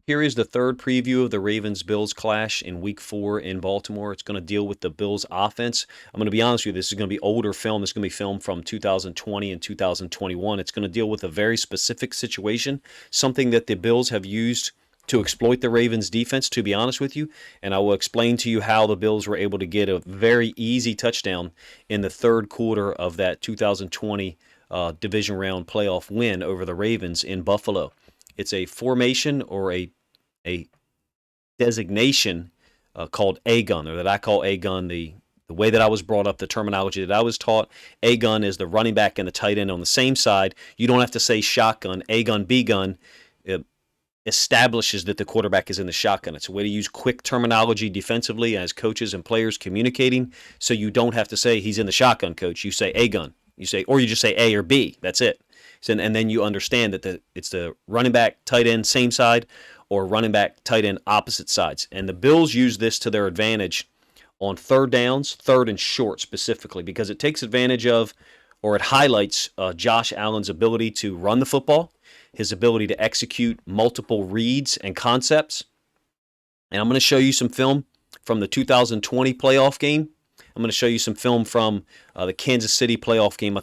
Here is the third preview of the Ravens-Bills clash in Week 4 in Baltimore. It's going to deal with the Bills' offense. I'm going to be honest with you, this is going to be older film. This is going to be film from 2020 and 2021. It's going to deal with a very specific situation, something that the Bills have used to exploit the Ravens' defense, to be honest with you. And I will explain to you how the Bills were able to get a very easy touchdown in the third quarter of that 2020 division round playoff win over the Ravens in Buffalo. It's a formation or a designation called a gun, or that I call a gun. The way that I was brought up, the terminology that I was taught, a gun is the running back and the tight end on the same side. You don't have to say shotgun, a gun, b gun. It establishes that the quarterback is in the shotgun. It's a way to use quick terminology defensively as coaches and players communicating, so you don't have to say he's in the shotgun, coach. You say a gun. Or you just say A or B. That's it. And then you understand that it's the running back, tight end, same side, or running back, tight end, opposite sides. And the Bills use this to their advantage on third downs, third and short specifically, because it takes advantage of, or it highlights Josh Allen's ability to run the football, his ability to execute multiple reads and concepts. And I'm going to show you some film from the 2020 playoff game. I'm going to show you some film from the Kansas City playoff game,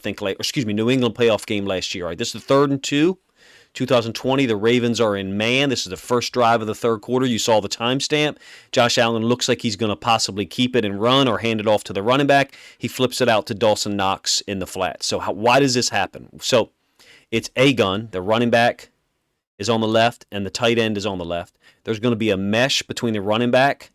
New England playoff game last year. All right, this is the 3rd and 2. 2020, the Ravens are in man. This is the first drive of the third quarter. You saw the timestamp. Josh Allen looks like he's going to possibly keep it and run or hand it off to the running back. He flips it out to Dawson Knox in the flat. So why does this happen? So it's a gun. The running back is on the left and the tight end is on the left. There's going to be a mesh between the running back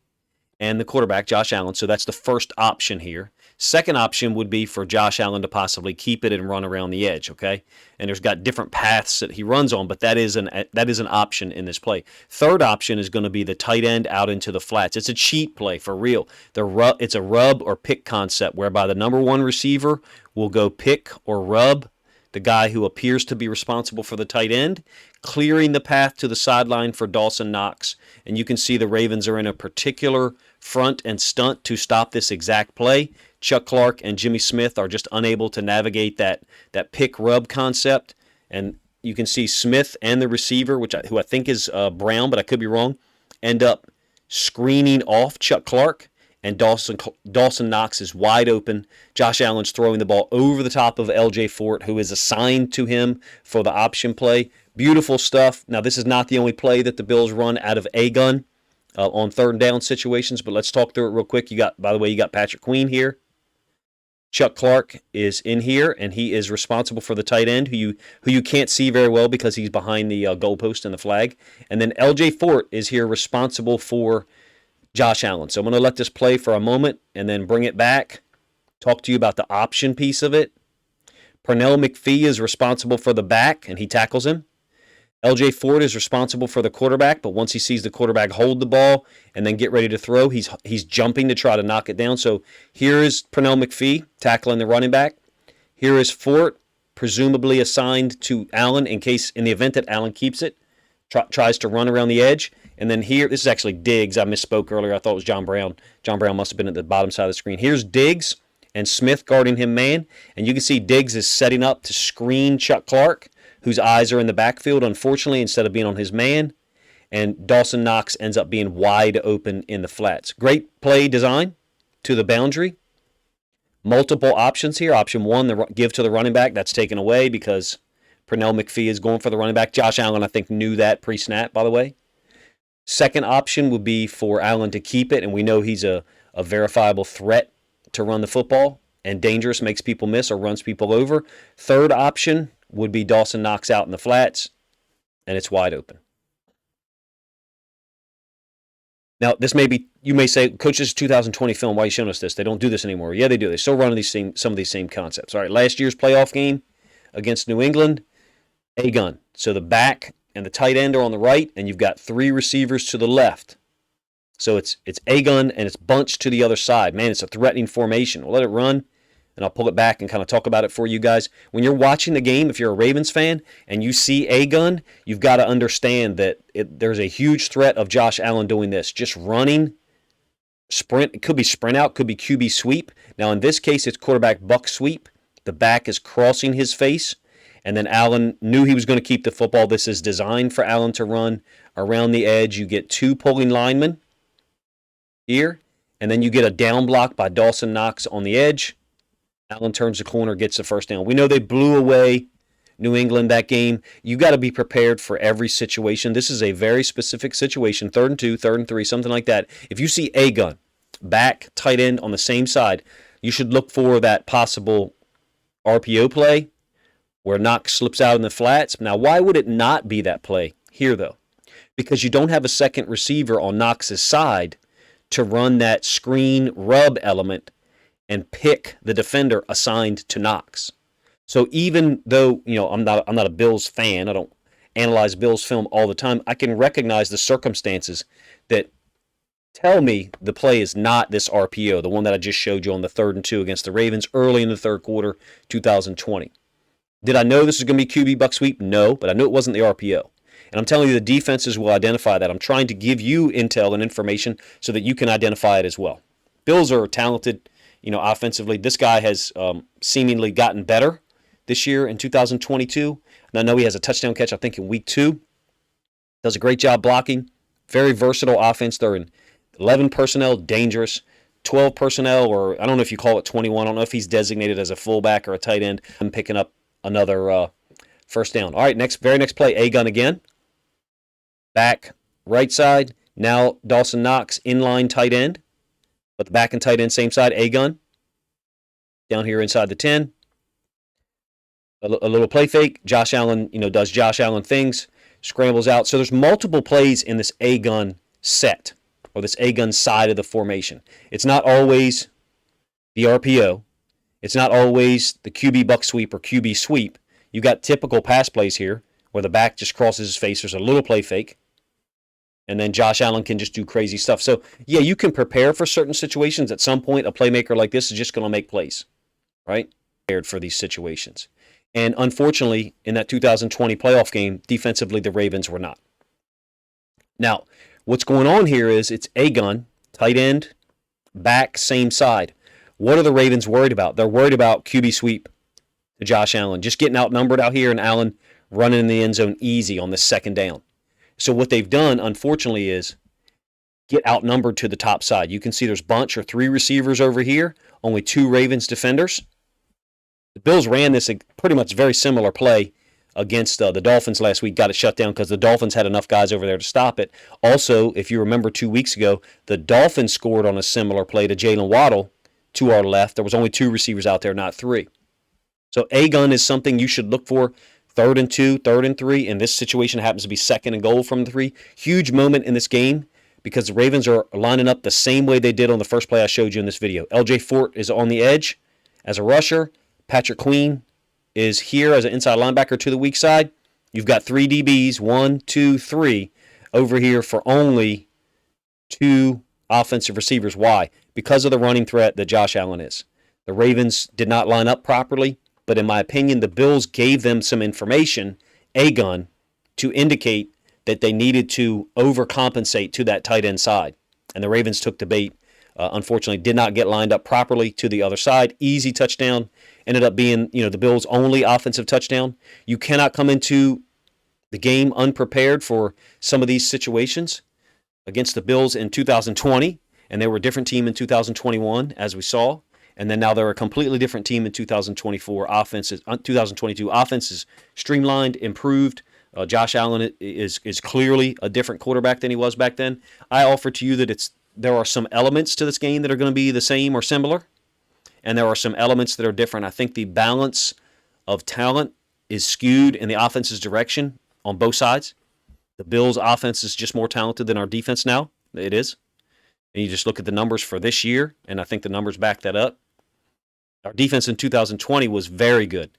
and the quarterback, Josh Allen. So that's the first option here. Second option would be for Josh Allen to possibly keep it and run around the edge, okay? And there's got different paths that he runs on, but that is an option in this play. Third option is going to be the tight end out into the flats. It's a cheat play for real. It's a rub or pick concept whereby the number one receiver will go pick or rub the guy who appears to be responsible for the tight end, clearing the path to the sideline for Dawson Knox. And you can see the Ravens are in a particular front and stunt to stop this exact play. Chuck Clark and Jimmy Smith are just unable to navigate that pick-rub concept. And you can see Smith and the receiver, who I think is Brown, but I could be wrong, end up screening off Chuck Clark. And Dawson Knox is wide open. Josh Allen's throwing the ball over the top of L.J. Fort, who is assigned to him for the option play. Beautiful stuff. Now, this is not the only play that the Bills run out of a gun on third down situations, but let's talk through it real quick. You got Patrick Queen here. Chuck Clark is in here, and he is responsible for the tight end, who you can't see very well because he's behind the goalpost and the flag. And then L.J. Fort is here responsible for Josh Allen. So I'm going to let this play for a moment and then bring it back, talk to you about the option piece of it. Pernell McPhee is responsible for the back, and he tackles him. L.J. Fort is responsible for the quarterback, but once he sees the quarterback hold the ball and then get ready to throw, he's jumping to try to knock it down. So here is Pernell McPhee tackling the running back. Here is Fort, presumably assigned to Allen in the event that Allen keeps it, tries to run around the edge. And then here, this is actually Diggs. I misspoke earlier. I thought it was John Brown. John Brown must have been at the bottom side of the screen. Here's Diggs and Smith guarding him man. And you can see Diggs is setting up to screen Chuck Clark, whose eyes are in the backfield, unfortunately, instead of being on his man. And Dawson Knox ends up being wide open in the flats. Great play design to the boundary. Multiple options here. Option one, the give to the running back. That's taken away because Pernell McPhee is going for the running back. Josh Allen, I think, knew that pre-snap, by the way. Second option would be for Allen to keep it, and we know he's a verifiable threat to run the football and dangerous, makes people miss or runs people over. Third option would be Dawson Knox out in the flats, and it's wide open. Now, you may say, Coach, this is 2020 film. Why are you showing us this? They don't do this anymore. Yeah, they do. They still run some of these same concepts. All right, last year's playoff game against New England, a gun. So the back and the tight end are on the right, and you've got three receivers to the left. So it's a gun, and it's bunched to the other side. Man, it's a threatening formation. We'll let it run, and I'll pull it back and kind of talk about it for you guys. When you're watching the game, if you're a Ravens fan, and you see a gun, you've got to understand that there's a huge threat of Josh Allen doing this. Just running, sprint. It could be sprint out, could be QB sweep. Now, in this case, it's quarterback buck sweep. The back is crossing his face, And then Allen knew he was going to keep the football. This is designed for Allen to run around the edge. You get 2 pulling linemen here, and then you get a down block by Dawson Knox on the edge. Allen turns the corner, gets the first down. We know they blew away New England that game. You got to be prepared for every situation. This is a very specific situation. 3rd and 2, 3rd and 3, something like that. If you see a gun, back, tight end on the same side, you should look for that possible RPO play where Knox slips out in the flats. Now, why would it not be that play here, though? Because you don't have a second receiver on Knox's side to run that screen rub element and pick the defender assigned to Knox. So even though, I'm not a Bills fan, I don't analyze Bills film all the time, I can recognize the circumstances that tell me the play is not this RPO, the one that I just showed you on the 3rd and 2 against the Ravens early in the 3rd quarter, 2020. Did I know this was going to be QB buck sweep? No, but I knew it wasn't the RPO. And I'm telling you, the defenses will identify that. I'm trying to give you intel and information so that you can identify it as well. Bills are talented, offensively. This guy has seemingly gotten better this year in 2022. And I know he has a touchdown catch, I think, in week 2. Does a great job blocking. Very versatile offense. They're in 11 personnel, dangerous. 12 personnel, or I don't know if you call it 21. I don't know if he's designated as a fullback or a tight end. I'm picking up another first down. All right, very next play, A-gun again. Back right side. Now Dawson Knox, inline tight end. But the back and tight end, same side, A-gun. Down here inside the 10. A little play fake. Josh Allen, does Josh Allen things. Scrambles out. So there's multiple plays in this A-gun set, or this A-gun side of the formation. It's not always the RPO. It's not always the QB buck sweep or QB sweep. You got typical pass plays here where the back just crosses his face. There's a little play fake. And then Josh Allen can just do crazy stuff. So, yeah, you can prepare for certain situations. At some point, a playmaker like this is just going to make plays, right? Prepared for these situations. And unfortunately, in that 2020 playoff game, defensively, the Ravens were not. Now, what's going on here is it's A-gun, tight end, back, same side. What are the Ravens worried about? They're worried about QB sweep to Josh Allen. Just getting outnumbered out here and Allen running in the end zone easy on the 2nd down. So what they've done, unfortunately, is get outnumbered to the top side. You can see there's bunch or 3 receivers over here, only 2 Ravens defenders. The Bills ran this pretty much very similar play against the Dolphins last week, got it shut down because the Dolphins had enough guys over there to stop it. Also, if you remember 2 weeks ago, the Dolphins scored on a similar play to Jalen Waddle to our left. There was only 2 receivers out there, not 3. So A-gun is something you should look for. 3rd and 2, 3rd and 3. In this situation, it happens to be 2nd and goal from the 3. Huge moment in this game because the Ravens are lining up the same way they did on the first play I showed you in this video. L.J. Fort is on the edge as a rusher. Patrick Queen is here as an inside linebacker to the weak side. You've got 3 DBs, 1, 2, 3, over here for only 2 offensive receivers. Why? Because of the running threat that Josh Allen is. The Ravens did not line up properly, but in my opinion, the Bills gave them some information, A-gun, to indicate that they needed to overcompensate to that tight end side. And the Ravens took the bait. Unfortunately, did not get lined up properly to the other side. Easy touchdown. Ended up being, the Bills' only offensive touchdown. You cannot come into the game unprepared for some of these situations against the Bills in 2020, and they were a different team in 2021, as we saw. And then now they're a completely different team in 2024. 2022 offense is streamlined, improved. Josh Allen is clearly a different quarterback than he was back then. I offer to you that there are some elements to this game that are going to be the same or similar, and there are some elements that are different. I think the balance of talent is skewed in the offense's direction on both sides. The Bills' offense is just more talented than our defense now. It is. And you just look at the numbers for this year, and I think the numbers back that up. Our defense in 2020 was very good.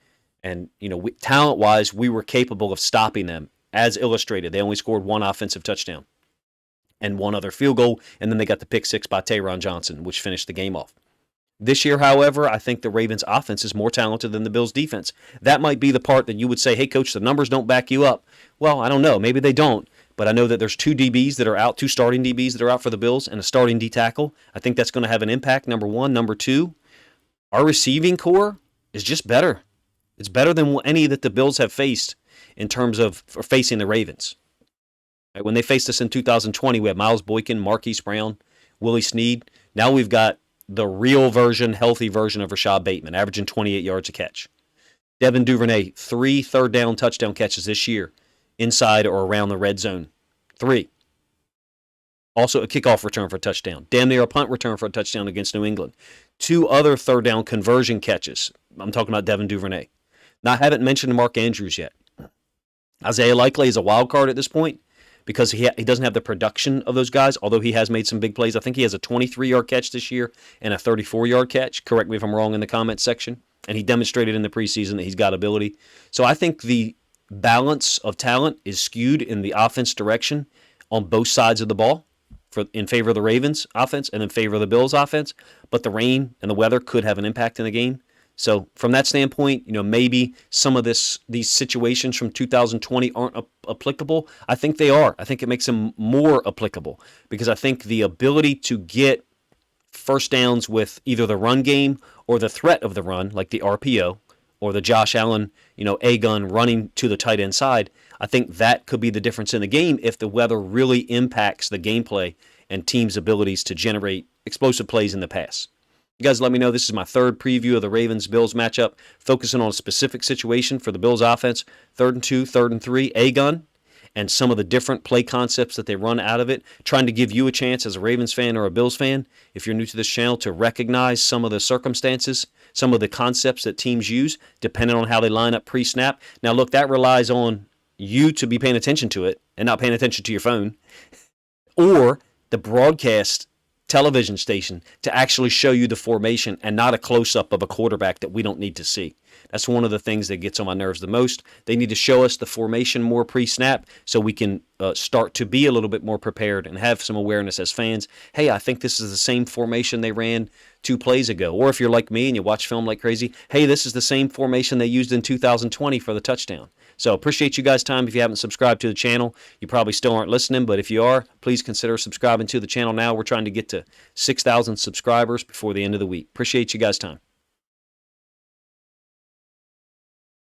And, talent-wise, we were capable of stopping them. As illustrated, they only scored 1 offensive touchdown and 1 other field goal, and then they got the pick 6 by Taron Johnson, which finished the game off. This year, however, I think the Ravens' offense is more talented than the Bills' defense. That might be the part that you would say, hey, Coach, the numbers don't back you up. Well, I don't know. Maybe they don't. But I know that there's 2 DBs that are out, 2 starting DBs that are out for the Bills, and a starting D tackle. I think that's going to have an impact, number 1. Number 2, our receiving core is just better. It's better than any that the Bills have faced in terms of facing the Ravens. Right, when they faced us in 2020, we had Miles Boykin, Marquise Brown, Willie Snead. Now we've got the real version, healthy version of Rashad Bateman, averaging 28 yards a catch. Devin Duvernay, 3 third-down touchdown catches this year inside or around the red zone. 3. Also a kickoff return for a touchdown. Damn near a punt return for a touchdown against New England. 2 other third-down conversion catches. I'm talking about Devin Duvernay. Now, I haven't mentioned Mark Andrews yet. Isaiah Likely is a wild card at this point because he doesn't have the production of those guys, although he has made some big plays. I think he has a 23-yard catch this year and a 34-yard catch. Correct me if I'm wrong in the comments section. And he demonstrated in the preseason that he's got ability. So I think the balance of talent is skewed in the offense direction on both sides of the ball in favor of the Ravens offense and in favor of the Bills offense. But the rain and the weather could have an impact in the game. So from that standpoint, maybe some of these situations from 2020 aren't applicable. I think they are. I think it makes them more applicable because I think the ability to get first downs with either the run game or the threat of the run, like the RPO or the Josh Allen, A-gun running to the tight end side, I think that could be the difference in the game if the weather really impacts the gameplay and teams' abilities to generate explosive plays in the pass. You guys let me know. This is my 3rd preview of the Ravens-Bills matchup, focusing on a specific situation for the Bills offense, 3rd and 2, 3rd and 3, A-gun, and some of the different play concepts that they run out of it, trying to give you a chance as a Ravens fan or a Bills fan, if you're new to this channel, to recognize some of the circumstances, some of the concepts that teams use, depending on how they line up pre-snap. Now, look, that relies on you to be paying attention to it and not paying attention to your phone, or the broadcast television station to actually show you the formation and not a close-up of a quarterback that we don't need to see. That's one of the things that gets on my nerves the most. They need to show us the formation more pre-snap so we can start to be a little bit more prepared and have some awareness as fans. Hey, I think this is the same formation they ran 2 plays ago. Or if you're like me and you watch film like crazy, hey, this is the same formation they used in 2020 for the touchdown. So appreciate you guys' time. If you haven't subscribed to the channel, you probably still aren't listening, but if you are, please consider subscribing to the channel now. We're trying to get to 6,000 subscribers before the end of the week. Appreciate you guys' time.